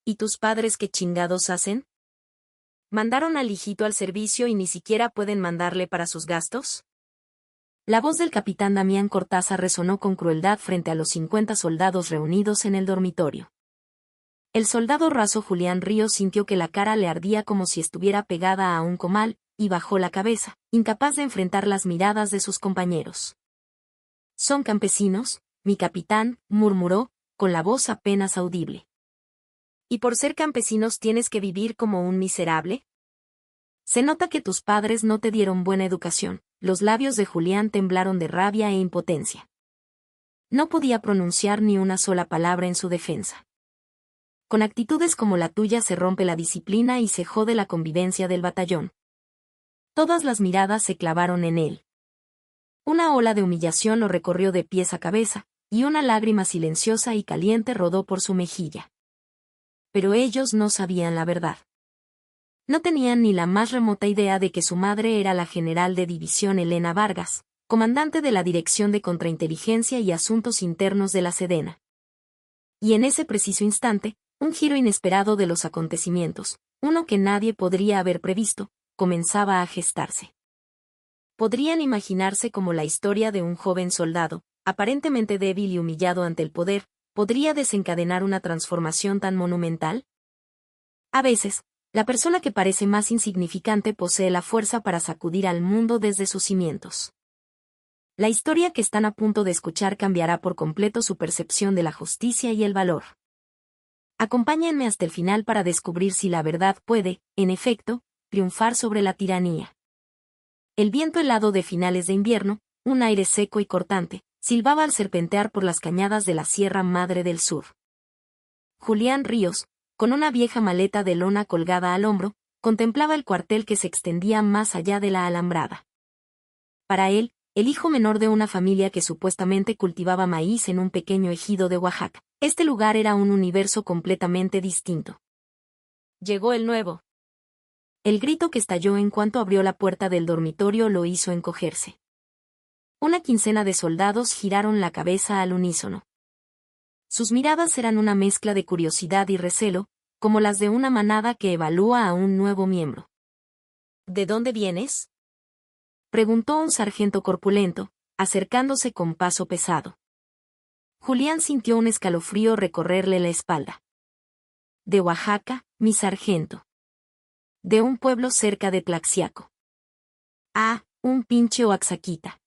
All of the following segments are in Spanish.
¿Y tus padres qué chingados hacen? ¿Mandaron al hijito al servicio y ni siquiera pueden mandarle para sus gastos? La voz del capitán Damián Cortázar resonó con crueldad frente a los 50 soldados reunidos en el dormitorio. El soldado raso Julián Ríos sintió que la cara le ardía como si estuviera pegada a un comal, y bajó la cabeza, incapaz de enfrentar las miradas de sus compañeros. «Son campesinos, mi capitán», murmuró, con la voz apenas audible. «¿Y por ser campesinos tienes que vivir como un miserable? Se nota que tus padres no te dieron buena educación». Los labios de Julián temblaron de rabia e impotencia. No podía pronunciar ni una sola palabra en su defensa. Con actitudes como la tuya se rompe la disciplina y se jode la convivencia del batallón. Todas las miradas se clavaron en él. Una ola de humillación lo recorrió de pies a cabeza, y una lágrima silenciosa y caliente rodó por su mejilla. Pero ellos no sabían la verdad. No tenían ni la más remota idea de que su madre era la general de división Elena Vargas, comandante de la Dirección de Contrainteligencia y Asuntos Internos de la Sedena. Y en ese preciso instante, un giro inesperado de los acontecimientos, uno que nadie podría haber previsto, comenzaba a gestarse. Podrían imaginarse como la historia de un joven soldado, aparentemente débil y humillado ante el poder, podría desencadenar una transformación tan monumental. A veces, la persona que parece más insignificante posee la fuerza para sacudir al mundo desde sus cimientos. La historia que están a punto de escuchar cambiará por completo su percepción de la justicia y el valor. Acompáñenme hasta el final para descubrir si la verdad puede, en efecto, triunfar sobre la tiranía. El viento helado de finales de invierno, un aire seco y cortante, silbaba al serpentear por las cañadas de la Sierra Madre del Sur. Julián Ríos, con una vieja maleta de lona colgada al hombro, contemplaba el cuartel que se extendía más allá de la alambrada. Para él, el hijo menor de una familia que supuestamente cultivaba maíz en un pequeño ejido de Oaxaca, este lugar era un universo completamente distinto. Llegó el nuevo. El grito que estalló en cuanto abrió la puerta del dormitorio lo hizo encogerse. Una quincena de soldados giraron la cabeza al unísono. Sus miradas eran una mezcla de curiosidad y recelo, como las de una manada que evalúa a un nuevo miembro. ¿De dónde vienes?, preguntó un sargento corpulento, acercándose con paso pesado. Julián sintió un escalofrío recorrerle la espalda. De Oaxaca, mi sargento. De un pueblo cerca de Tlaxiaco. Ah, un pinche oaxaquita.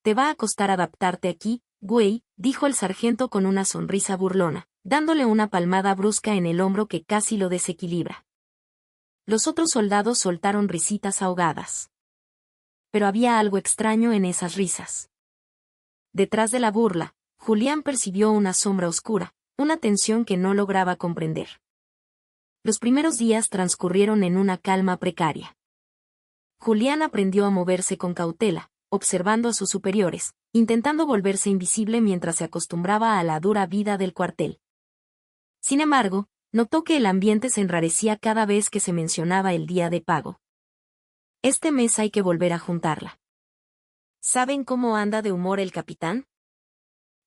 Te va a costar adaptarte aquí, güey, dijo el sargento con una sonrisa burlona, dándole una palmada brusca en el hombro que casi lo desequilibra. Los otros soldados soltaron risitas ahogadas. Pero había algo extraño en esas risas. Detrás de la burla, Julián percibió una sombra oscura, una tensión que no lograba comprender. Los primeros días transcurrieron en una calma precaria. Julián aprendió a moverse con cautela, observando a sus superiores, intentando volverse invisible mientras se acostumbraba a la dura vida del cuartel. Sin embargo, notó que el ambiente se enrarecía cada vez que se mencionaba el día de pago. Este mes hay que volver a juntarla. ¿Saben cómo anda de humor el capitán?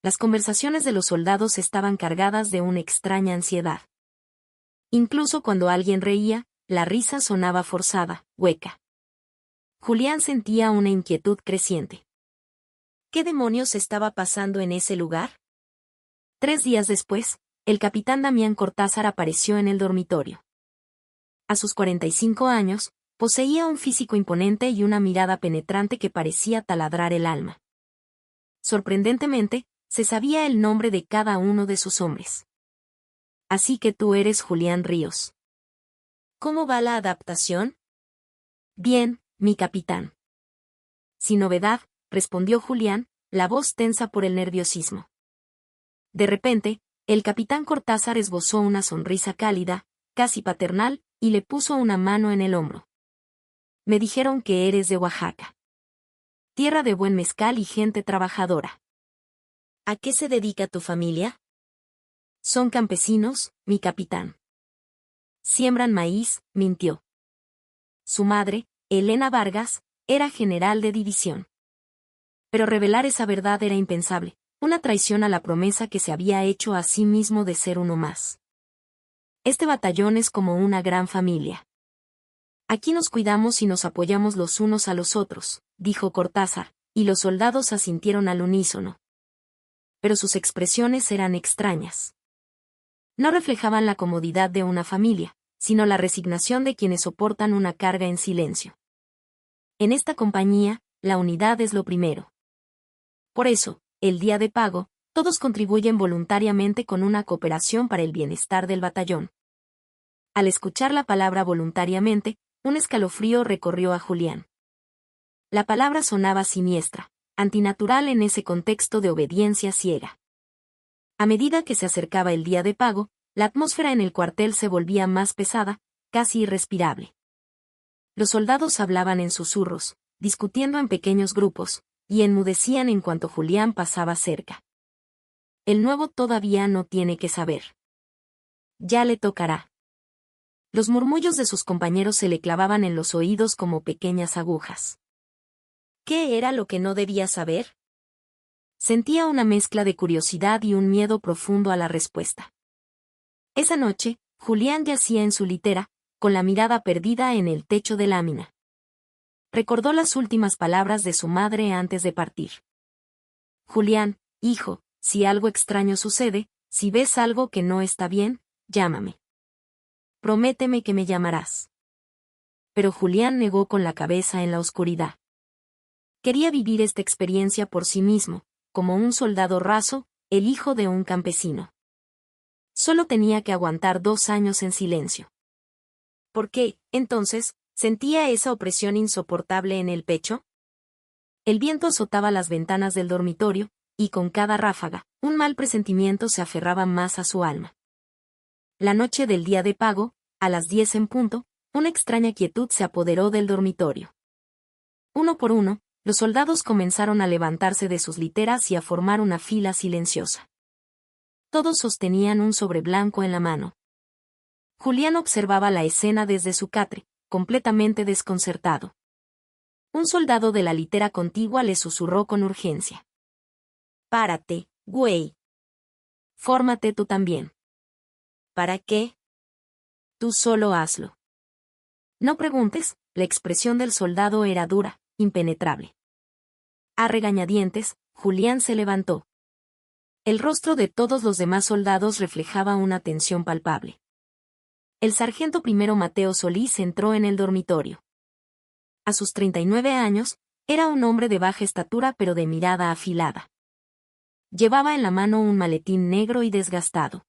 Las conversaciones de los soldados estaban cargadas de una extraña ansiedad. Incluso cuando alguien reía, la risa sonaba forzada, hueca. Julián sentía una inquietud creciente. ¿Qué demonios estaba pasando en ese lugar? 3 días después, el capitán Damián Cortázar apareció en el dormitorio. A sus 45 años, poseía un físico imponente y una mirada penetrante que parecía taladrar el alma. Sorprendentemente, se sabía el nombre de cada uno de sus hombres. Así que tú eres Julián Ríos. ¿Cómo va la adaptación? Bien, mi capitán. Sin novedad, respondió Julián, la voz tensa por el nerviosismo. De repente, el capitán Cortázar esbozó una sonrisa cálida, casi paternal, y le puso una mano en el hombro. Me dijeron que eres de Oaxaca. Tierra de buen mezcal y gente trabajadora. ¿A qué se dedica tu familia? Son campesinos, mi capitán. Siembran maíz, mintió. Su madre, Elena Vargas, era general de división. Pero revelar esa verdad era impensable, una traición a la promesa que se había hecho a sí mismo de ser uno más. Este batallón es como una gran familia. Aquí nos cuidamos y nos apoyamos los unos a los otros, dijo Cortázar, y los soldados asintieron al unísono. Pero sus expresiones eran extrañas. No reflejaban la comodidad de una familia, sino la resignación de quienes soportan una carga en silencio. En esta compañía, la unidad es lo primero. Por eso, el día de pago, todos contribuyen voluntariamente con una cooperación para el bienestar del batallón. Al escuchar la palabra voluntariamente, un escalofrío recorrió a Julián. La palabra sonaba siniestra, antinatural en ese contexto de obediencia ciega. A medida que se acercaba el día de pago, la atmósfera en el cuartel se volvía más pesada, casi irrespirable. Los soldados hablaban en susurros, discutiendo en pequeños grupos, y enmudecían en cuanto Julián pasaba cerca. El nuevo todavía no tiene que saber. Ya le tocará. Los murmullos de sus compañeros se le clavaban en los oídos como pequeñas agujas. ¿Qué era lo que no debía saber? Sentía una mezcla de curiosidad y un miedo profundo a la respuesta. Esa noche, Julián yacía en su litera, con la mirada perdida en el techo de lámina. Recordó las últimas palabras de su madre antes de partir. Julián, hijo, si algo extraño sucede, si ves algo que no está bien, llámame. Prométeme que me llamarás. Pero Julián negó con la cabeza en la oscuridad. Quería vivir esta experiencia por sí mismo, como un soldado raso, el hijo de un campesino. Solo tenía que aguantar 2 años en silencio. ¿Por qué, entonces, sentía esa opresión insoportable en el pecho? El viento azotaba las ventanas del dormitorio, y con cada ráfaga, un mal presentimiento se aferraba más a su alma. La noche del día de pago, a las 10 en punto, una extraña quietud se apoderó del dormitorio. Uno por uno, los soldados comenzaron a levantarse de sus literas y a formar una fila silenciosa. Todos sostenían un sobre blanco en la mano. Julián observaba la escena desde su catre, completamente desconcertado. Un soldado de la litera contigua le susurró con urgencia. «Párate, güey. Fórmate tú también». «¿Para qué?» «Tú solo hazlo». No preguntes, la expresión del soldado era dura, impenetrable. A regañadientes, Julián se levantó. El rostro de todos los demás soldados reflejaba una tensión palpable. El sargento primero Mateo Solís entró en el dormitorio. A sus 39 años, era un hombre de baja estatura pero de mirada afilada. Llevaba en la mano un maletín negro y desgastado.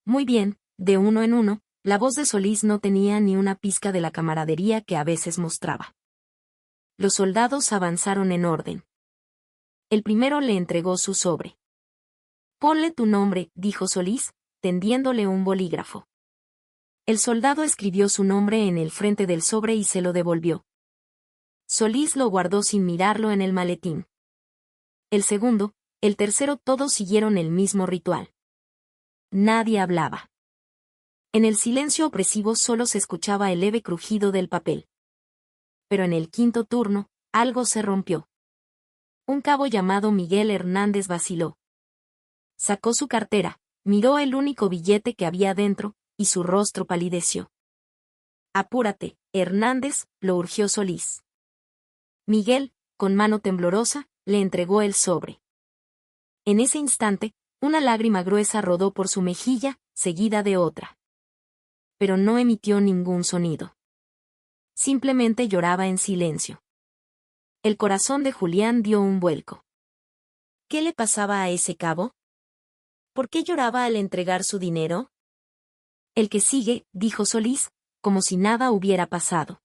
Muy bien, de uno en uno, la voz de Solís no tenía ni una pizca de la camaradería que a veces mostraba. Los soldados avanzaron en orden. El primero le entregó su sobre. «Ponle tu nombre», dijo Solís, tendiéndole un bolígrafo. El soldado escribió su nombre en el frente del sobre y se lo devolvió. Solís lo guardó sin mirarlo en el maletín. El segundo, el tercero, todos siguieron el mismo ritual. Nadie hablaba. En el silencio opresivo solo se escuchaba el leve crujido del papel. Pero en el quinto turno, algo se rompió. Un cabo llamado Miguel Hernández vaciló. Sacó su cartera, miró el único billete que había dentro, y su rostro palideció. «Apúrate, Hernández», lo urgió Solís. Miguel, con mano temblorosa, le entregó el sobre. En ese instante, una lágrima gruesa rodó por su mejilla, seguida de otra. Pero no emitió ningún sonido. Simplemente lloraba en silencio. El corazón de Julián dio un vuelco. ¿Qué le pasaba a ese cabo? ¿Por qué lloraba al entregar su dinero? «El que sigue», dijo Solís, como si nada hubiera pasado.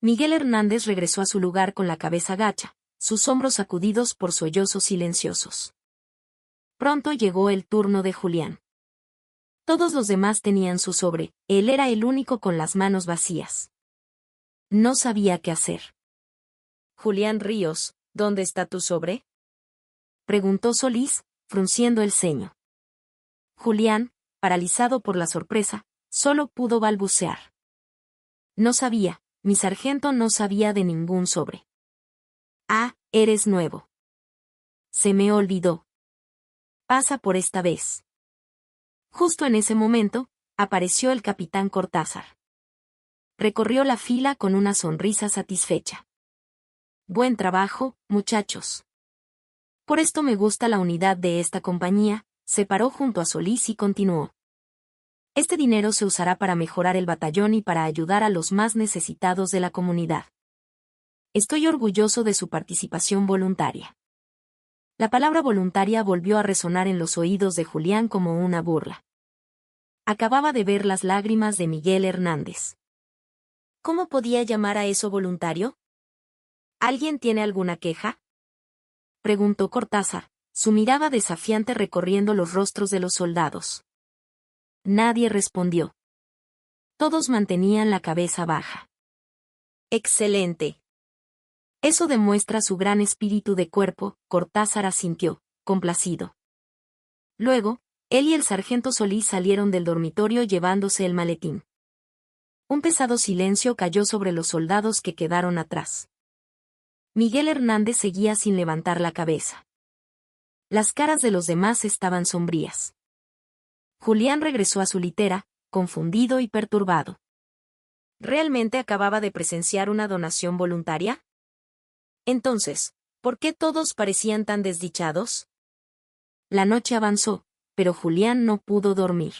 Miguel Hernández regresó a su lugar con la cabeza gacha, sus hombros sacudidos por sollozos silenciosos. Pronto llegó el turno de Julián. Todos los demás tenían su sobre, él era el único con las manos vacías. No sabía qué hacer. «Julián Ríos, ¿dónde está tu sobre?», preguntó Solís, frunciendo el ceño. Julián, paralizado por la sorpresa, solo pudo balbucear. «No sabía, mi sargento no sabía de ningún sobre». «Ah, eres nuevo». «Se me olvidó». «Pasa por esta vez». Justo en ese momento, Apareció el capitán Cortázar. Recorrió la fila con una sonrisa satisfecha. Buen trabajo, muchachos. Por esto me gusta la unidad de esta compañía. Se paró junto a Solís y continuó. Este dinero se usará para mejorar el batallón y para ayudar a los más necesitados de la comunidad. Estoy orgulloso de su participación voluntaria. La palabra voluntaria volvió a resonar en los oídos de Julián como una burla. Acababa de ver las lágrimas de Miguel Hernández. ¿Cómo podía llamar a eso voluntario? ¿Alguien tiene alguna queja?, preguntó Cortázar, su mirada desafiante recorriendo los rostros de los soldados. Nadie respondió. Todos mantenían la cabeza baja. Excelente. Eso demuestra su gran espíritu de cuerpo, Cortázar asintió, complacido. Luego, él y el sargento Solís salieron del dormitorio llevándose el maletín. Un pesado silencio cayó sobre los soldados que quedaron atrás. Miguel Hernández seguía sin levantar la cabeza. Las caras de los demás estaban sombrías. Julián regresó a su litera, confundido y perturbado. ¿Realmente acababa de presenciar una donación voluntaria? Entonces, ¿por qué todos parecían tan desdichados? La noche avanzó, pero Julián no pudo dormir.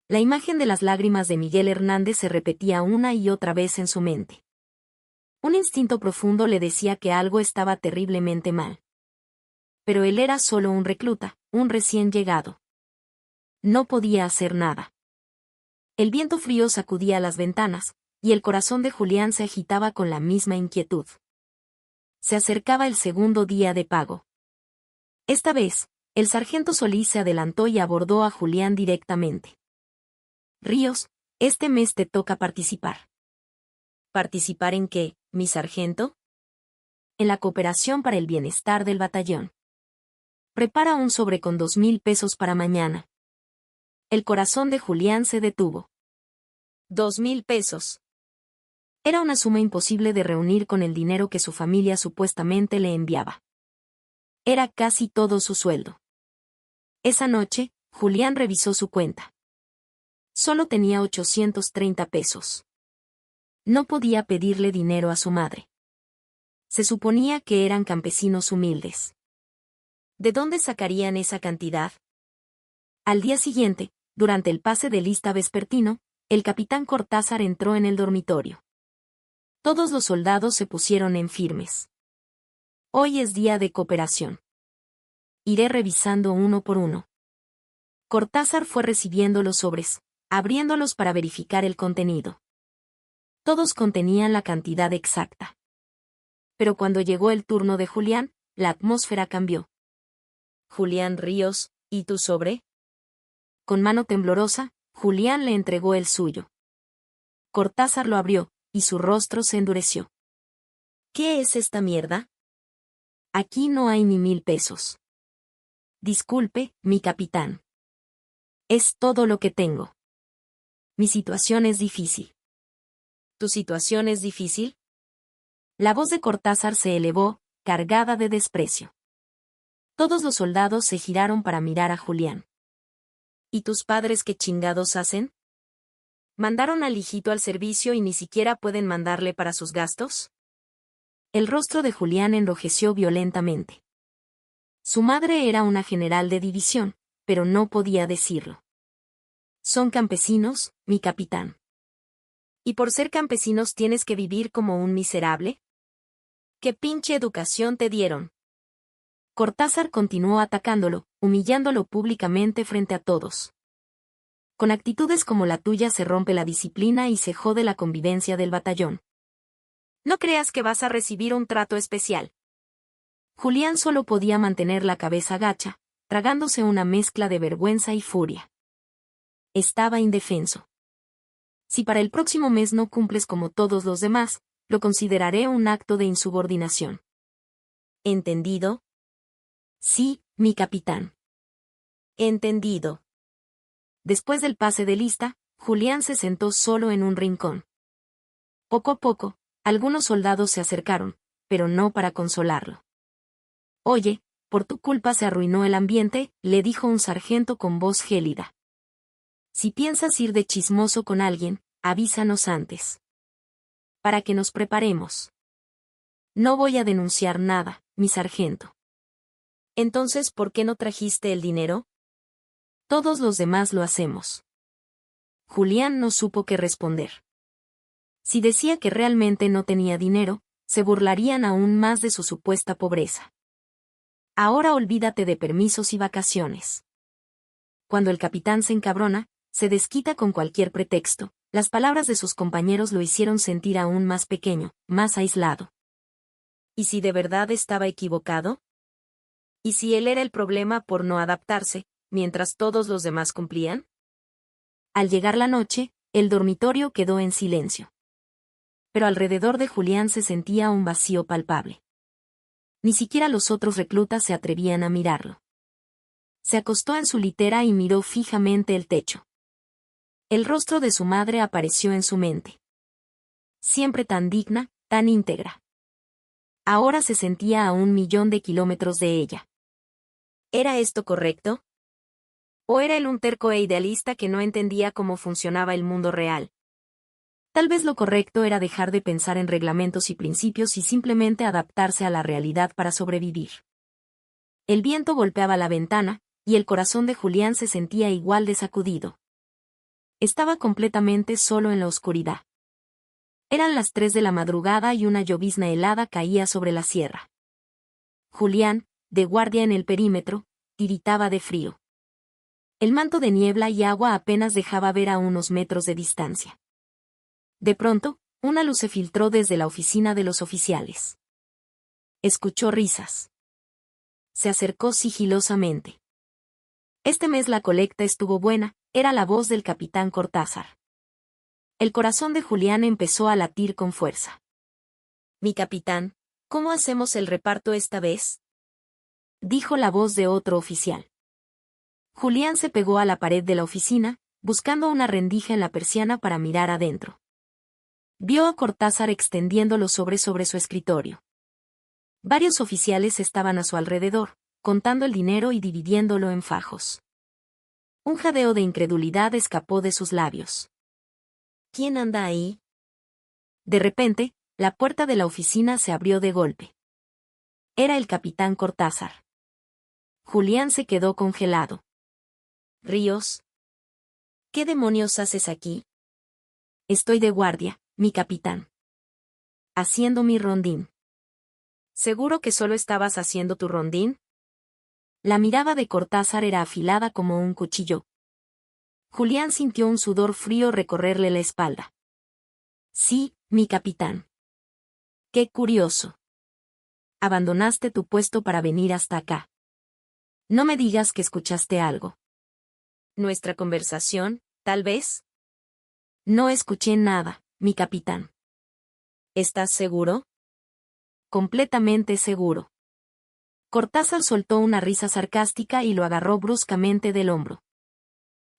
La imagen de las lágrimas de Miguel Hernández se repetía una y otra vez en su mente. Un instinto profundo le decía que algo estaba terriblemente mal. Pero él era solo un recluta, un recién llegado. No podía hacer nada. El viento frío sacudía las ventanas, y el corazón de Julián se agitaba con la misma inquietud. Se acercaba el segundo día de pago. Esta vez, el sargento Solís se adelantó y abordó a Julián directamente. Ríos, este mes te toca participar. ¿Participar en qué, mi sargento? En la cooperación para el bienestar del batallón. Prepara un sobre con 2,000 pesos para mañana. El corazón de Julián se detuvo. 2,000 pesos. Era una suma imposible de reunir con el dinero que su familia supuestamente le enviaba. Era casi todo su sueldo. Esa noche, Julián revisó su cuenta. Solo tenía 830 pesos. No podía pedirle dinero a su madre. Se suponía que eran campesinos humildes. ¿De dónde sacarían esa cantidad? Al día siguiente, durante el pase de lista vespertino, el capitán Cortázar entró en el dormitorio. Todos los soldados se pusieron en firmes. Hoy es día de cooperación. Iré revisando uno por uno. Cortázar fue recibiendo los sobres, abriéndolos para verificar el contenido. Todos contenían la cantidad exacta. Pero cuando llegó el turno de Julián, la atmósfera cambió. Julián Ríos, ¿y tu sobre? Con mano temblorosa, Julián le entregó el suyo. Cortázar lo abrió, y su rostro se endureció. ¿Qué es esta mierda? Aquí no hay ni 1,000 pesos. Disculpe, mi capitán. Es todo lo que tengo. Mi situación es difícil. ¿Tu situación es difícil? La voz de Cortázar se elevó, cargada de desprecio. Todos los soldados se giraron para mirar a Julián. ¿Y tus padres qué chingados hacen? ¿Mandaron al hijito al servicio y ni siquiera pueden mandarle para sus gastos? El rostro de Julián enrojeció violentamente. Su madre era una general de división, pero no podía decirlo. Son campesinos, mi capitán. ¿Y por ser campesinos tienes que vivir como un miserable? ¿Qué pinche educación te dieron? Cortázar continuó atacándolo, humillándolo públicamente frente a todos. Con actitudes como la tuya se rompe la disciplina y se jode la convivencia del batallón. No creas que vas a recibir un trato especial. Julián solo podía mantener la cabeza gacha, tragándose una mezcla de vergüenza y furia. Estaba indefenso. Si para el próximo mes no cumples como todos los demás, lo consideraré un acto de insubordinación. ¿Entendido? Sí, mi capitán. Entendido. Después del pase de lista, Julián se sentó solo en un rincón. Poco a poco, algunos soldados se acercaron, pero no para consolarlo. Oye, por tu culpa se arruinó el ambiente, le dijo un sargento con voz gélida. Si piensas ir de chismoso con alguien, avísanos antes. Para que nos preparemos. No voy a denunciar nada, mi sargento. Entonces, ¿por qué no trajiste el dinero? Todos los demás lo hacemos. Julián no supo qué responder. Si decía que realmente no tenía dinero, se burlarían aún más de su supuesta pobreza. Ahora olvídate de permisos y vacaciones. Cuando el capitán se encabrona, se desquita con cualquier pretexto. Las palabras de sus compañeros lo hicieron sentir aún más pequeño, más aislado. ¿Y si de verdad estaba equivocado? ¿Y si él era el problema por no adaptarse, mientras todos los demás cumplían? Al llegar la noche, el dormitorio quedó en silencio. Pero alrededor de Julián se sentía un vacío palpable. Ni siquiera los otros reclutas se atrevían a mirarlo. Se acostó en su litera y miró fijamente el techo. El rostro de su madre apareció en su mente. Siempre tan digna, tan íntegra. Ahora se sentía a 1.000.000 de kilómetros de ella. ¿Era esto correcto? ¿O era él un terco e idealista que no entendía cómo funcionaba el mundo real? Tal vez lo correcto era dejar de pensar en reglamentos y principios y simplemente adaptarse a la realidad para sobrevivir. El viento golpeaba la ventana, y el corazón de Julián se sentía igual de sacudido. Estaba completamente solo en la oscuridad. Eran las 3 de la madrugada y una llovizna helada caía sobre la sierra. Julián, de guardia en el perímetro, tiritaba de frío. El manto de niebla y agua apenas dejaba ver a unos metros de distancia. De pronto, una luz se filtró desde la oficina de los oficiales. Escuchó risas. Se acercó sigilosamente. Este mes la colecta estuvo buena, era la voz del capitán Cortázar. El corazón de Julián empezó a latir con fuerza. Mi capitán, ¿cómo hacemos el reparto esta vez? Dijo la voz de otro oficial. Julián se pegó a la pared de la oficina, buscando una rendija en la persiana para mirar adentro. Vio a Cortázar extendiendo los sobres sobre su escritorio. Varios oficiales estaban a su alrededor, contando el dinero y dividiéndolo en fajos. Un jadeo de incredulidad escapó de sus labios. ¿Quién anda ahí? De repente, la puerta de la oficina se abrió de golpe. Era el capitán Cortázar. Julián se quedó congelado. Ríos. ¿Qué demonios haces aquí? Estoy de guardia, mi capitán. Haciendo mi rondín. ¿Seguro que solo estabas haciendo tu rondín? La mirada de Cortázar era afilada como un cuchillo. Julián sintió un sudor frío recorrerle la espalda. Sí, mi capitán. Qué curioso. Abandonaste tu puesto para venir hasta acá. No me digas que escuchaste algo. ¿Nuestra conversación, tal vez? No escuché nada, mi capitán. ¿Estás seguro? Completamente seguro. Cortázar soltó una risa sarcástica y lo agarró bruscamente del hombro.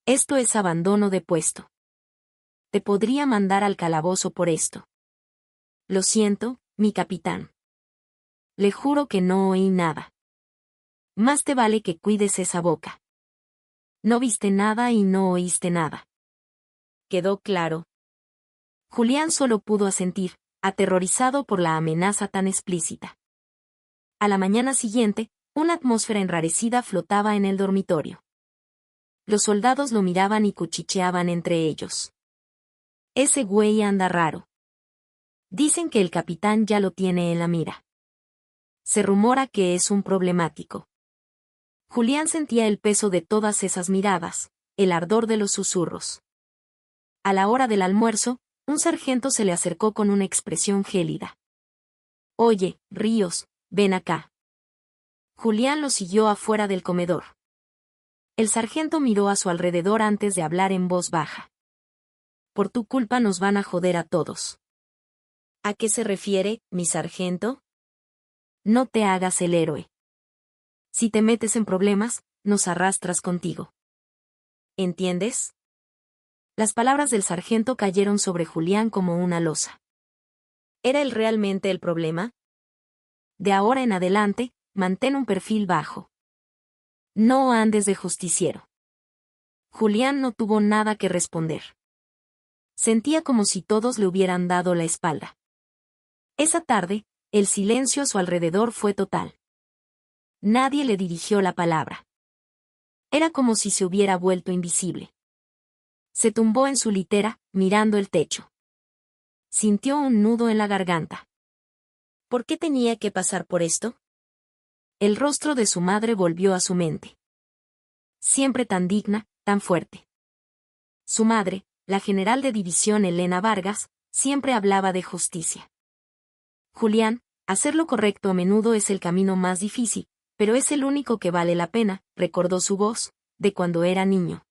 Esto es abandono de puesto. Te podría mandar al calabozo por esto. Lo siento, mi capitán. Le juro que no oí nada. Más te vale que cuides esa boca. No viste nada y no oíste nada. ¿Quedó claro? Julián solo pudo asentir, aterrorizado por la amenaza tan explícita. A la mañana siguiente, una atmósfera enrarecida flotaba en el dormitorio. Los soldados lo miraban y cuchicheaban entre ellos. Ese güey anda raro. Dicen que el capitán ya lo tiene en la mira. Se rumora que es un problemático. Julián sentía el peso de todas esas miradas, el ardor de los susurros. A la hora del almuerzo, un sargento se le acercó con una expresión gélida. Oye, Ríos, ven acá. Julián lo siguió afuera del comedor. El sargento miró a su alrededor antes de hablar en voz baja. Por tu culpa nos van a joder a todos. ¿A qué se refiere, mi sargento? No te hagas el héroe. Si te metes en problemas, nos arrastras contigo. ¿Entiendes? Las palabras del sargento cayeron sobre Julián como una losa. ¿Era él realmente el problema? De ahora en adelante, mantén un perfil bajo. No andes de justiciero. Julián no tuvo nada que responder. Sentía como si todos le hubieran dado la espalda. Esa tarde, el silencio a su alrededor fue total. Nadie le dirigió la palabra. Era como si se hubiera vuelto invisible. Se tumbó en su litera, mirando el techo. Sintió un nudo en la garganta. ¿Por qué tenía que pasar por esto? El rostro de su madre volvió a su mente. Siempre tan digna, tan fuerte. Su madre, la general de división Elena Vargas, siempre hablaba de justicia. Julián, hacer lo correcto a menudo es el camino más difícil, pero es el único que vale la pena, recordó su voz, de cuando era niño.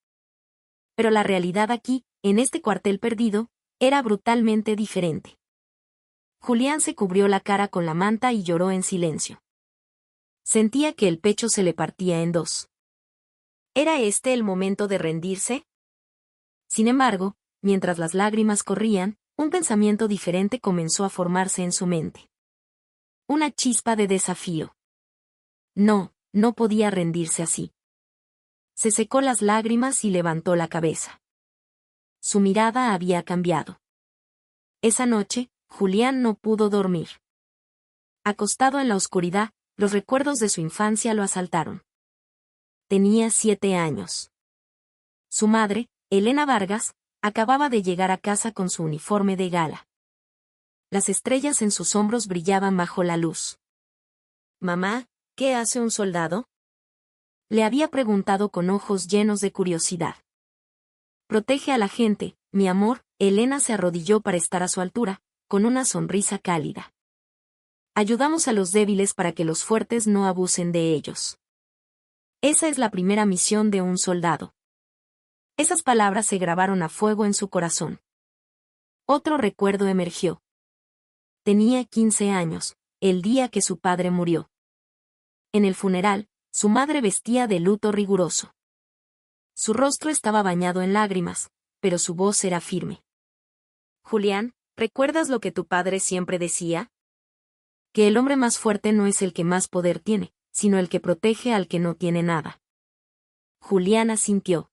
Pero la realidad aquí, en este cuartel perdido, era brutalmente diferente. Julián se cubrió la cara con la manta y lloró en silencio. Sentía que el pecho se le partía en dos. ¿Era este el momento de rendirse? Sin embargo, mientras las lágrimas corrían, un pensamiento diferente comenzó a formarse en su mente. Una chispa de desafío. No, no podía rendirse así. Se secó las lágrimas y levantó la cabeza. Su mirada había cambiado. Esa noche, Julián no pudo dormir. Acostado en la oscuridad, los recuerdos de su infancia lo asaltaron. Tenía 7 años. Su madre, Elena Vargas, acababa de llegar a casa con su uniforme de gala. Las estrellas en sus hombros brillaban bajo la luz. «Mamá, ¿qué hace un soldado?», le había preguntado con ojos llenos de curiosidad. «Protege a la gente, mi amor». Elena se arrodilló para estar a su altura, con una sonrisa cálida. «Ayudamos a los débiles para que los fuertes no abusen de ellos. Esa es la primera misión de un soldado». Esas palabras se grabaron a fuego en su corazón. Otro recuerdo emergió. Tenía 15 años, el día que su padre murió. En el funeral, su madre vestía de luto riguroso. Su rostro estaba bañado en lágrimas, pero su voz era firme. «Julián, ¿recuerdas lo que tu padre siempre decía? Que el hombre más fuerte no es el que más poder tiene, sino el que protege al que no tiene nada». Julián asintió.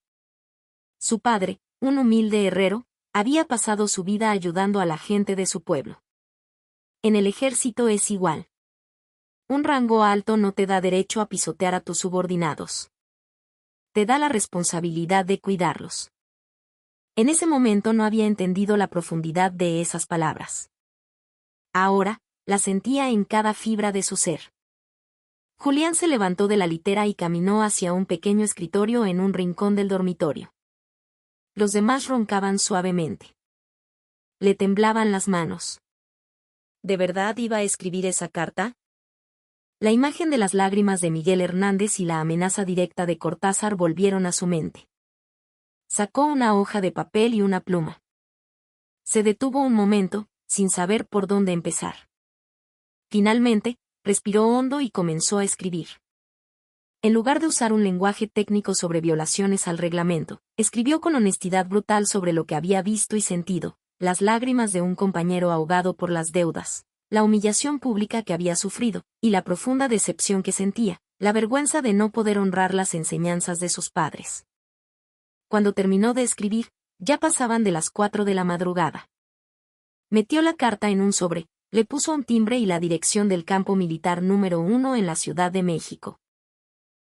Su padre, un humilde herrero, había pasado su vida ayudando a la gente de su pueblo. En el ejército es igual. Un rango alto no te da derecho a pisotear a tus subordinados. Te da la responsabilidad de cuidarlos. En ese momento no había entendido la profundidad de esas palabras. Ahora, la sentía en cada fibra de su ser. Julián se levantó de la litera y caminó hacia un pequeño escritorio en un rincón del dormitorio. Los demás roncaban suavemente. Le temblaban las manos. ¿De verdad iba a escribir esa carta? La imagen de las lágrimas de Miguel Hernández y la amenaza directa de Cortázar volvieron a su mente. Sacó una hoja de papel y una pluma. Se detuvo un momento, sin saber por dónde empezar. Finalmente, respiró hondo y comenzó a escribir. En lugar de usar un lenguaje técnico sobre violaciones al reglamento, escribió con honestidad brutal sobre lo que había visto y sentido, las lágrimas de un compañero ahogado por las deudas, la humillación pública que había sufrido, y la profunda decepción que sentía, la vergüenza de no poder honrar las enseñanzas de sus padres. Cuando terminó de escribir, ya pasaban de las 4 de la madrugada. Metió la carta en un sobre, le puso un timbre y la dirección del campo militar número 1 en la Ciudad de México.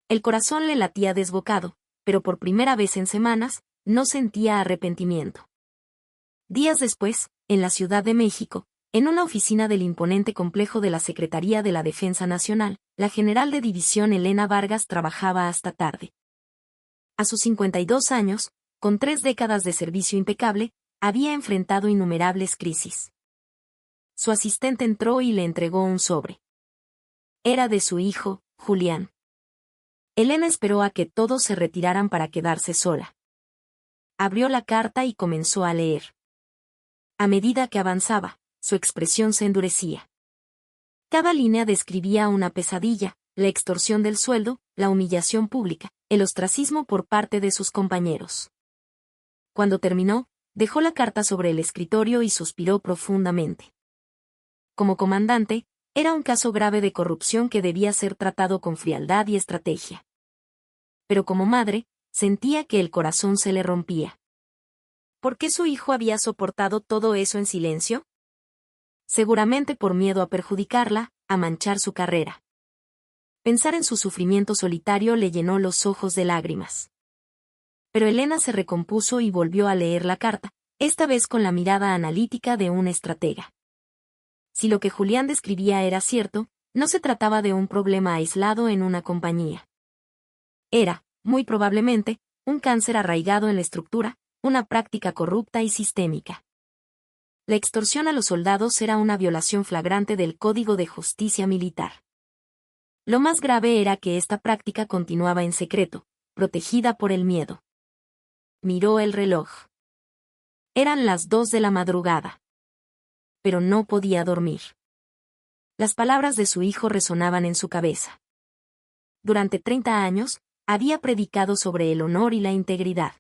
El corazón le latía desbocado, pero por primera vez en semanas, no sentía arrepentimiento. Días después, en la Ciudad de México, en una oficina del imponente complejo de la Secretaría de la Defensa Nacional, la general de división Elena Vargas trabajaba hasta tarde. A sus 52 años, con 3 décadas de servicio impecable, había enfrentado innumerables crisis. Su asistente entró y le entregó un sobre. Era de su hijo, Julián. Elena esperó a que todos se retiraran para quedarse sola. Abrió la carta y comenzó a leer. A medida que avanzaba, su expresión se endurecía. Cada línea describía una pesadilla, la extorsión del sueldo, la humillación pública, el ostracismo por parte de sus compañeros. Cuando terminó, dejó la carta sobre el escritorio y suspiró profundamente. Como comandante, era un caso grave de corrupción que debía ser tratado con frialdad y estrategia. Pero como madre, sentía que el corazón se le rompía. ¿Por qué su hijo había soportado todo eso en silencio? Seguramente por miedo a perjudicarla, a manchar su carrera. Pensar en su sufrimiento solitario le llenó los ojos de lágrimas. Pero Elena se recompuso y volvió a leer la carta, esta vez con la mirada analítica de una estratega. Si lo que Julián describía era cierto, no se trataba de un problema aislado en una compañía. Era, muy probablemente, un cáncer arraigado en la estructura, una práctica corrupta y sistémica. La extorsión a los soldados era una violación flagrante del Código de Justicia Militar. Lo más grave era que esta práctica continuaba en secreto, protegida por el miedo. Miró el reloj. Eran las 2 de la madrugada. Pero no podía dormir. Las palabras de su hijo resonaban en su cabeza. Durante 30 años, había predicado sobre el honor y la integridad.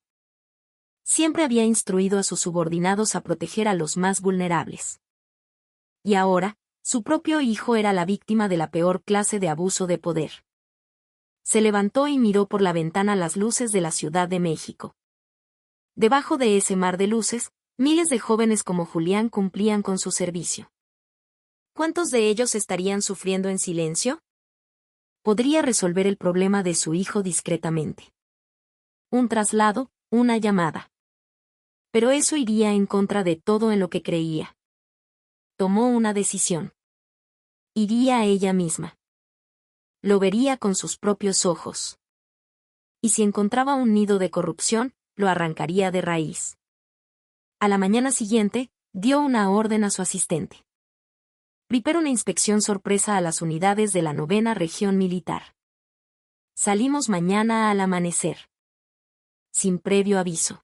Siempre había instruido a sus subordinados a proteger a los más vulnerables. Y ahora, su propio hijo era la víctima de la peor clase de abuso de poder. Se levantó y miró por la ventana las luces de la Ciudad de México. Debajo de ese mar de luces, miles de jóvenes como Julián cumplían con su servicio. ¿Cuántos de ellos estarían sufriendo en silencio? Podría resolver el problema de su hijo discretamente. Un traslado, una llamada. Pero eso iría en contra de todo en lo que creía. Tomó una decisión. Iría a ella misma. Lo vería con sus propios ojos. Y si encontraba un nido de corrupción, lo arrancaría de raíz. A la mañana siguiente, dio una orden a su asistente. Prepara una inspección sorpresa a las unidades de la 9ª Región Militar. Salimos mañana al amanecer. Sin previo aviso.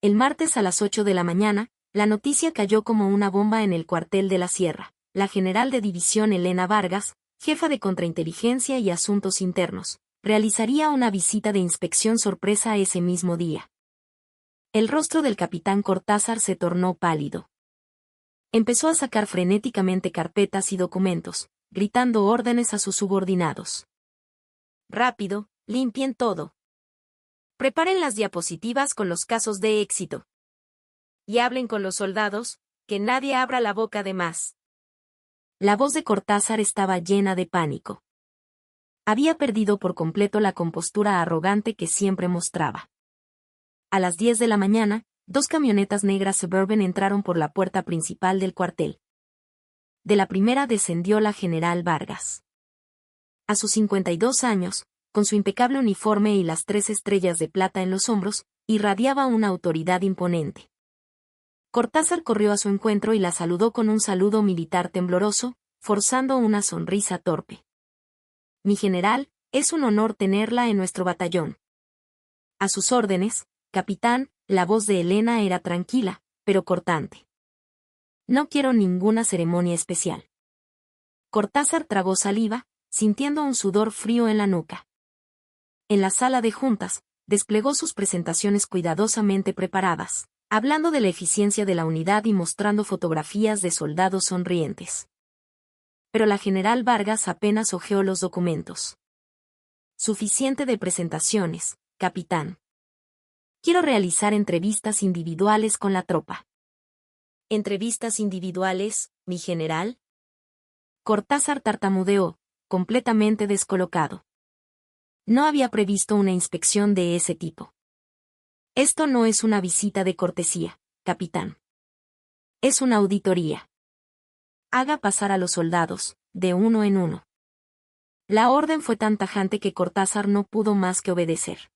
El martes a las 8 de la mañana, la noticia cayó como una bomba en el cuartel de la Sierra. La general de división Elena Vargas, jefa de Contrainteligencia y Asuntos Internos, realizaría una visita de inspección sorpresa ese mismo día. El rostro del capitán Cortázar se tornó pálido. Empezó a sacar frenéticamente carpetas y documentos, gritando órdenes a sus subordinados. Rápido, limpien todo. Preparen las diapositivas con los casos de éxito. Y hablen con los soldados, que nadie abra la boca de más. La voz de Cortázar estaba llena de pánico. Había perdido por completo la compostura arrogante que siempre mostraba. A las 10 de la mañana, 2 camionetas negras Suburban entraron por la puerta principal del cuartel. De la primera descendió la general Vargas. A sus 52 años, con su impecable uniforme y las 3 estrellas de plata en los hombros, irradiaba una autoridad imponente. Cortázar corrió a su encuentro y la saludó con un saludo militar tembloroso, forzando una sonrisa torpe. Mi general, es un honor tenerla en nuestro batallón. A sus órdenes, capitán. La voz de Elena era tranquila, pero cortante. No quiero ninguna ceremonia especial. Cortázar tragó saliva, sintiendo un sudor frío en la nuca. En la sala de juntas, desplegó sus presentaciones cuidadosamente preparadas, hablando de la eficiencia de la unidad y mostrando fotografías de soldados sonrientes. Pero la general Vargas apenas hojeó los documentos. Suficiente de presentaciones, capitán. Quiero realizar entrevistas individuales con la tropa. ¿Entrevistas individuales, mi general? Cortázar tartamudeó, completamente descolocado. No había previsto una inspección de ese tipo. Esto no es una visita de cortesía, capitán. Es una auditoría. Haga pasar a los soldados, de uno en uno. La orden fue tan tajante que Cortázar no pudo más que obedecer.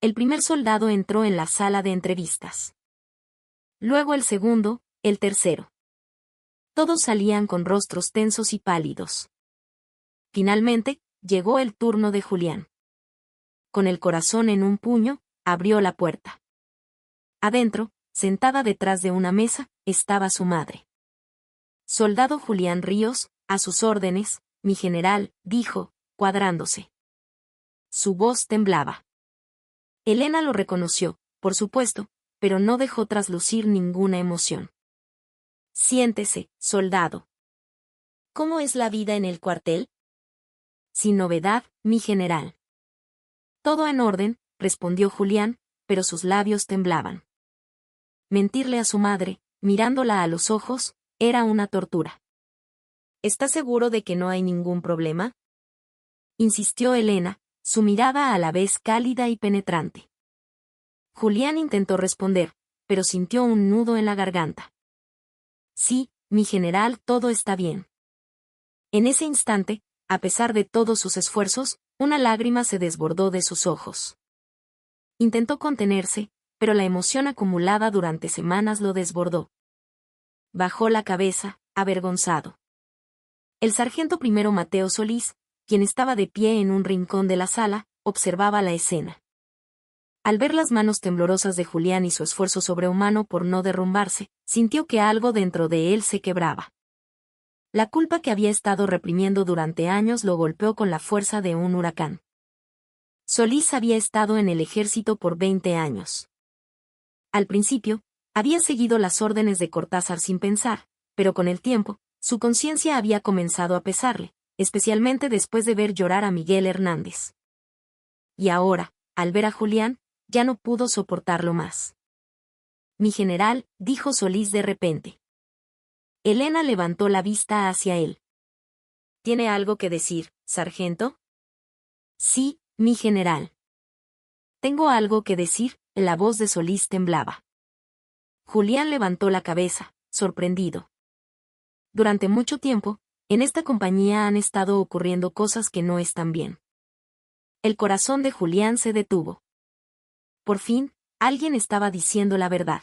El primer soldado entró en la sala de entrevistas. Luego el segundo, el tercero. Todos salían con rostros tensos y pálidos. Finalmente, llegó el turno de Julián. Con el corazón en un puño, abrió la puerta. Adentro, sentada detrás de una mesa, estaba su madre. Soldado Julián Ríos, a sus órdenes, mi general, dijo, cuadrándose. Su voz temblaba. Elena lo reconoció, por supuesto, pero no dejó traslucir ninguna emoción. Siéntese, soldado. ¿Cómo es la vida en el cuartel? Sin novedad, mi general. Todo en orden, respondió Julián, pero sus labios temblaban. Mentirle a su madre, mirándola a los ojos, era una tortura. ¿Estás seguro de que no hay ningún problema?, insistió Elena, su mirada a la vez cálida y penetrante. Julián intentó responder, pero sintió un nudo en la garganta. Sí, mi general, todo está bien. En ese instante, a pesar de todos sus esfuerzos, una lágrima se desbordó de sus ojos. Intentó contenerse, pero la emoción acumulada durante semanas lo desbordó. Bajó la cabeza, avergonzado. El sargento primero Mateo Solís, quien estaba de pie en un rincón de la sala, observaba la escena. Al ver las manos temblorosas de Julián y su esfuerzo sobrehumano por no derrumbarse, sintió que algo dentro de él se quebraba. La culpa que había estado reprimiendo durante años lo golpeó con la fuerza de un huracán. Solís había estado en el ejército por 20 años. Al principio, había seguido las órdenes de Cortázar sin pensar, pero con el tiempo, su conciencia había comenzado a pesarle, especialmente después de ver llorar a Miguel Hernández. Y ahora, al ver a Julián, ya no pudo soportarlo más. Mi general, dijo Solís de repente. Elena levantó la vista hacia él. ¿Tiene algo que decir, sargento? Sí, mi general. Tengo algo que decir, la voz de Solís temblaba. Julián levantó la cabeza, sorprendido. Durante mucho tiempo, en esta compañía han estado ocurriendo cosas que no están bien. El corazón de Julián se detuvo. Por fin, alguien estaba diciendo la verdad.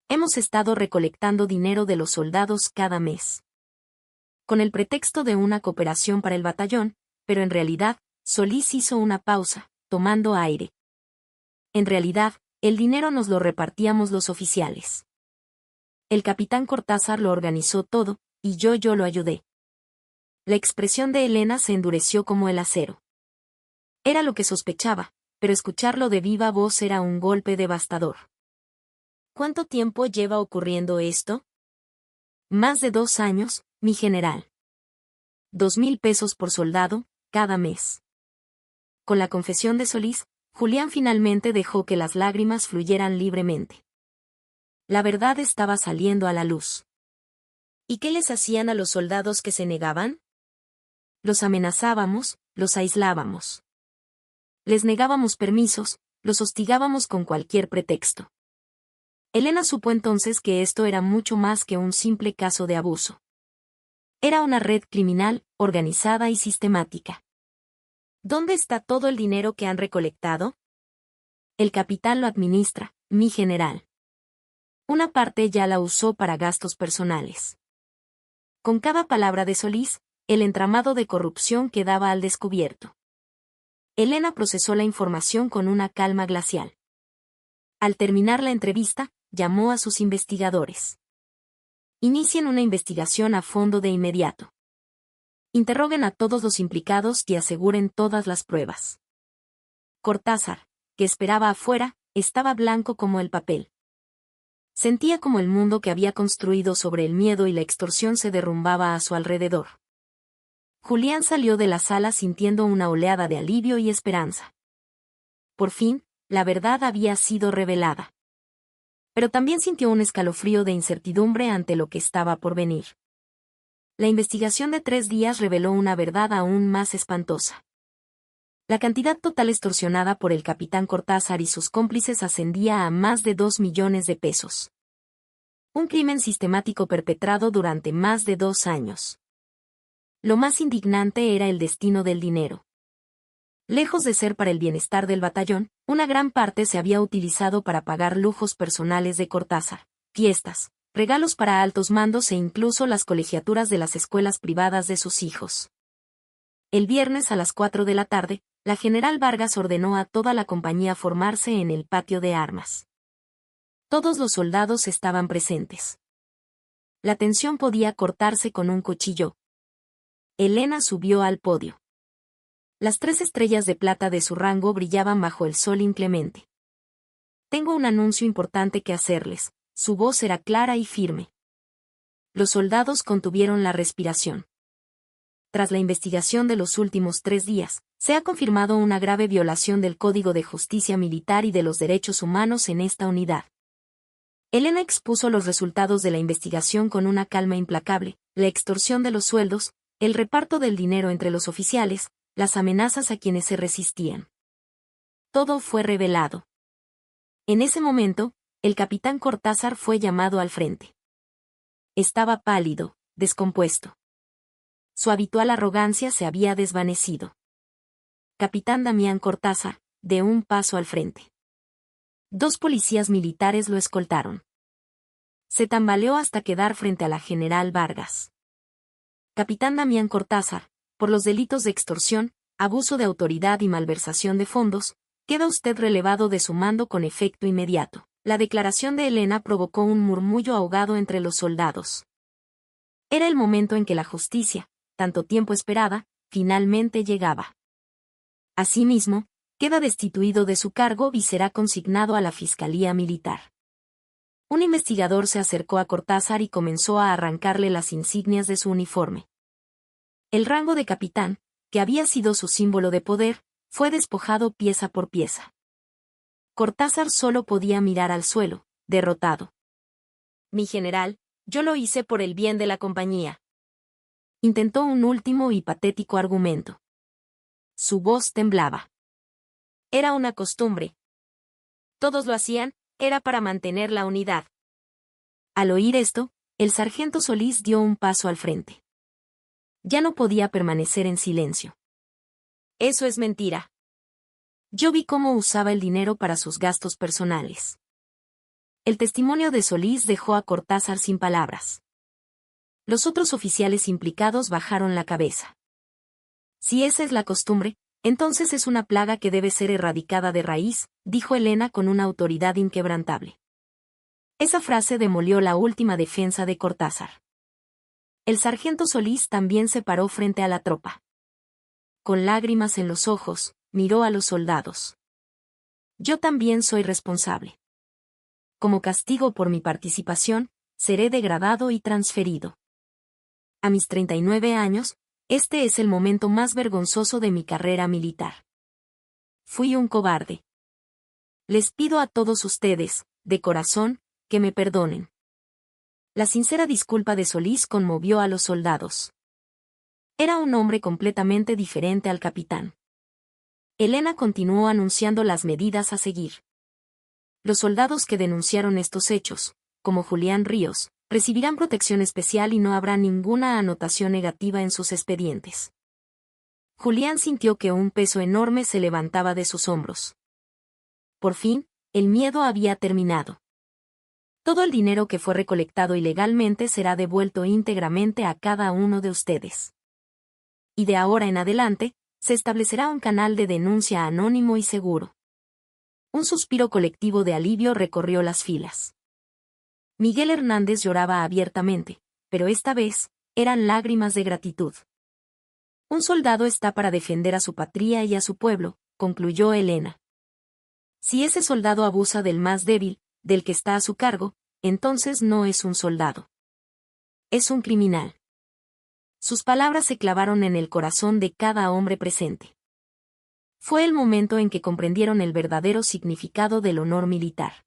Hemos estado recolectando dinero de los soldados cada mes. Con el pretexto de una cooperación para el batallón, pero en realidad, Solís hizo una pausa, tomando aire. En realidad, el dinero nos lo repartíamos los oficiales. El capitán Cortázar lo organizó todo, y yo lo ayudé. La expresión de Elena se endureció como el acero. Era lo que sospechaba, pero escucharlo de viva voz era un golpe devastador. ¿Cuánto tiempo lleva ocurriendo esto? Más de 2 años, mi general. 2,000 pesos por soldado, cada mes. Con la confesión de Solís, Julián finalmente dejó que las lágrimas fluyeran libremente. La verdad estaba saliendo a la luz. ¿Y qué les hacían a los soldados que se negaban? Los amenazábamos, los aislábamos. Les negábamos permisos, los hostigábamos con cualquier pretexto. Elena supo entonces que esto era mucho más que un simple caso de abuso. Era una red criminal, organizada y sistemática. ¿Dónde está todo el dinero que han recolectado? El capitán lo administra, mi general. Una parte ya la usó para gastos personales. Con cada palabra de Solís, el entramado de corrupción quedaba al descubierto. Elena procesó la información con una calma glacial. Al terminar la entrevista, llamó a sus investigadores. Inicien una investigación a fondo de inmediato. Interroguen a todos los implicados y aseguren todas las pruebas. Cortázar, que esperaba afuera, estaba blanco como el papel. Sentía como el mundo que había construido sobre el miedo y la extorsión se derrumbaba a su alrededor. Julián salió de la sala sintiendo una oleada de alivio y esperanza. Por fin, la verdad había sido revelada. Pero también sintió un escalofrío de incertidumbre ante lo que estaba por venir. La investigación de 3 días reveló una verdad aún más espantosa. La cantidad total extorsionada por el capitán Cortázar y sus cómplices ascendía a más de 2 millones de pesos. Un crimen sistemático perpetrado durante más de 2 años. Lo más indignante era el destino del dinero. Lejos de ser para el bienestar del batallón, una gran parte se había utilizado para pagar lujos personales de Cortázar, fiestas, regalos para altos mandos e incluso las colegiaturas de las escuelas privadas de sus hijos. El viernes a las 4 de la tarde, la general Vargas ordenó a toda la compañía formarse en el patio de armas. Todos los soldados estaban presentes. La tensión podía cortarse con un cuchillo. Elena subió al podio. Las 3 estrellas de plata de su rango brillaban bajo el sol inclemente. Tengo un anuncio importante que hacerles. Su voz era clara y firme. Los soldados contuvieron la respiración. tras la investigación de los últimos 3 días, se ha confirmado una grave violación del Código de Justicia Militar y de los derechos humanos en esta unidad. Elena expuso los resultados de la investigación con una calma implacable: la extorsión de los sueldos, el reparto del dinero entre los oficiales, las amenazas a quienes se resistían. Todo fue revelado. En ese momento, el capitán Cortázar fue llamado al frente. Estaba pálido, descompuesto. Su habitual arrogancia se había desvanecido. Capitán Damián Cortázar, de un paso al frente. 2 policías militares lo escoltaron. Se tambaleó hasta quedar frente a la general Vargas. Capitán Damián Cortázar, por los delitos de extorsión, abuso de autoridad y malversación de fondos, queda usted relevado de su mando con efecto inmediato. La declaración de Elena provocó un murmullo ahogado entre los soldados. Era el momento en que la justicia, tanto tiempo esperada, finalmente llegaba. Asimismo, queda destituido de su cargo y será consignado a la Fiscalía Militar. Un investigador se acercó a Cortázar y comenzó a arrancarle las insignias de su uniforme. El rango de capitán, que había sido su símbolo de poder, fue despojado pieza por pieza. Cortázar solo podía mirar al suelo, derrotado. Mi general, yo lo hice por el bien de la compañía. Intentó un último y patético argumento. Su voz temblaba. Era una costumbre. Todos lo hacían, era para mantener la unidad. Al oír esto, el sargento Solís dio un paso al frente. Ya no podía permanecer en silencio. Eso es mentira. Yo vi cómo usaba el dinero para sus gastos personales. El testimonio de Solís dejó a Cortázar sin palabras. Los otros oficiales implicados bajaron la cabeza. Si esa es la costumbre, entonces es una plaga que debe ser erradicada de raíz, dijo Elena con una autoridad inquebrantable. Esa frase demolió la última defensa de Cortázar. El sargento Solís también se paró frente a la tropa. Con lágrimas en los ojos, miró a los soldados. Yo también soy responsable. Como castigo por mi participación, seré degradado y transferido. A mis 39 años, este es el momento más vergonzoso de mi carrera militar. Fui un cobarde. Les pido a todos ustedes, de corazón, que me perdonen. La sincera disculpa de Solís conmovió a los soldados. Era un hombre completamente diferente al capitán. Elena continuó anunciando las medidas a seguir. Los soldados que denunciaron estos hechos, como Julián Ríos, recibirán protección especial y no habrá ninguna anotación negativa en sus expedientes. Julián sintió que un peso enorme se levantaba de sus hombros. Por fin, el miedo había terminado. Todo el dinero que fue recolectado ilegalmente será devuelto íntegramente a cada uno de ustedes. Y de ahora en adelante, se establecerá un canal de denuncia anónimo y seguro. Un suspiro colectivo de alivio recorrió las filas. Miguel Hernández lloraba abiertamente, pero esta vez, eran lágrimas de gratitud. Un soldado está para defender a su patria y a su pueblo, concluyó Elena. Si ese soldado abusa del más débil, del que está a su cargo, entonces no es un soldado. Es un criminal. Sus palabras se clavaron en el corazón de cada hombre presente. Fue el momento en que comprendieron el verdadero significado del honor militar.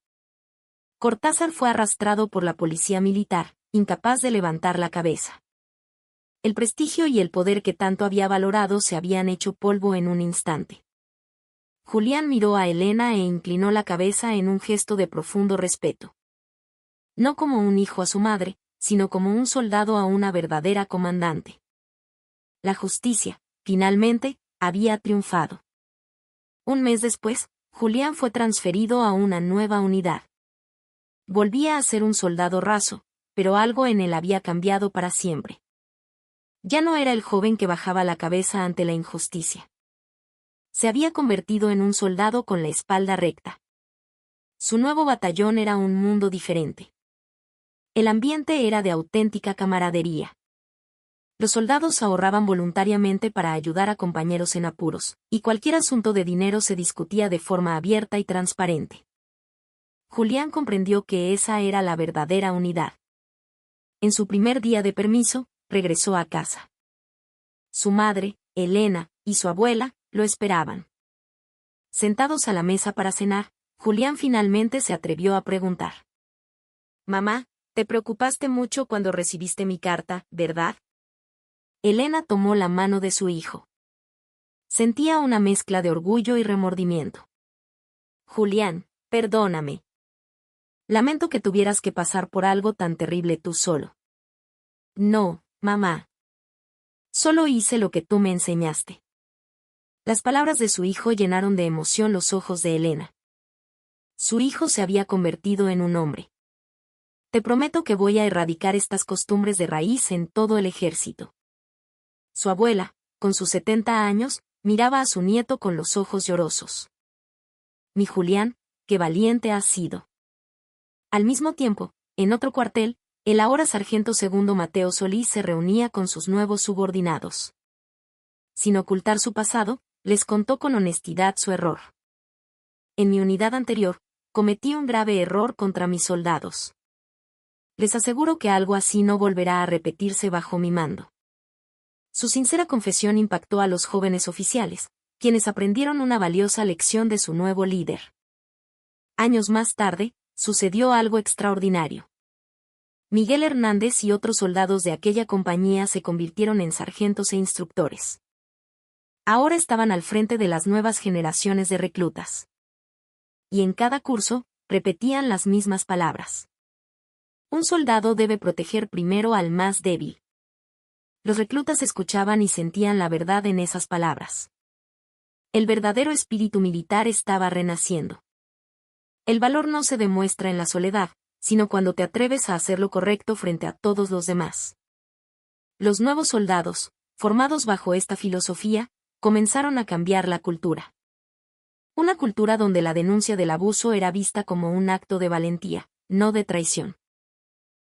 Cortázar fue arrastrado por la policía militar, incapaz de levantar la cabeza. El prestigio y el poder que tanto había valorado se habían hecho polvo en un instante. Julián miró a Elena e inclinó la cabeza en un gesto de profundo respeto. No como un hijo a su madre, sino como un soldado a una verdadera comandante. La justicia, finalmente, había triunfado. Un mes después, Julián fue transferido a una nueva unidad. Volvía a ser un soldado raso, pero algo en él había cambiado para siempre. Ya no era el joven que bajaba la cabeza ante la injusticia. Se había convertido en un soldado con la espalda recta. Su nuevo batallón era un mundo diferente. El ambiente era de auténtica camaradería. Los soldados ahorraban voluntariamente para ayudar a compañeros en apuros, y cualquier asunto de dinero se discutía de forma abierta y transparente. Julián comprendió que esa era la verdadera unidad. En su primer día de permiso, regresó a casa. Su madre, Elena, y su abuela, lo esperaban. Sentados a la mesa para cenar, Julián finalmente se atrevió a preguntar. Mamá, te preocupaste mucho cuando recibiste mi carta, ¿verdad? Elena tomó la mano de su hijo. Sentía una mezcla de orgullo y remordimiento. Julián, perdóname. Lamento que tuvieras que pasar por algo tan terrible tú solo. No, mamá. Solo hice lo que tú me enseñaste. Las palabras de su hijo llenaron de emoción los ojos de Elena. Su hijo se había convertido en un hombre. Te prometo que voy a erradicar estas costumbres de raíz en todo el ejército. Su abuela, con sus 70 años, miraba a su nieto con los ojos llorosos. Mi Julián, qué valiente has sido. Al mismo tiempo, en otro cuartel, el ahora sargento segundo Mateo Solís se reunía con sus nuevos subordinados. Sin ocultar su pasado, les contó con honestidad su error. En mi unidad anterior, cometí un grave error contra mis soldados. Les aseguro que algo así no volverá a repetirse bajo mi mando. Su sincera confesión impactó a los jóvenes oficiales, quienes aprendieron una valiosa lección de su nuevo líder. Años más tarde, sucedió algo extraordinario. Miguel Hernández y otros soldados de aquella compañía se convirtieron en sargentos e instructores. Ahora estaban al frente de las nuevas generaciones de reclutas. Y en cada curso, repetían las mismas palabras. Un soldado debe proteger primero al más débil. Los reclutas escuchaban y sentían la verdad en esas palabras. El verdadero espíritu militar estaba renaciendo. El valor no se demuestra en la soledad, sino cuando te atreves a hacer lo correcto frente a todos los demás. Los nuevos soldados, formados bajo esta filosofía, comenzaron a cambiar la cultura. Una cultura donde la denuncia del abuso era vista como un acto de valentía, no de traición.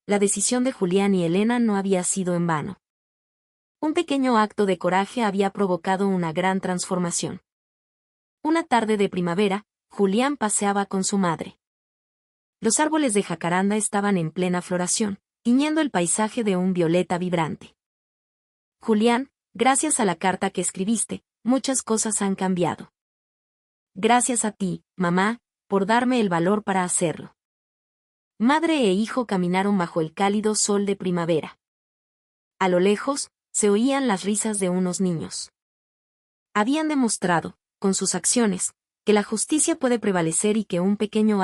La decisión de Julián y Elena no había sido en vano. Un pequeño acto de coraje había provocado una gran transformación. Una tarde de primavera, Julián paseaba con su madre. Los árboles de jacaranda estaban en plena floración, tiñendo el paisaje de un violeta vibrante. Julián, gracias a la carta que escribiste, muchas cosas han cambiado. Gracias a ti, mamá, por darme el valor para hacerlo. Madre e hijo caminaron bajo el cálido sol de primavera. A lo lejos, se oían las risas de unos niños. Habían demostrado, con sus acciones, que la justicia puede prevalecer y que un pequeño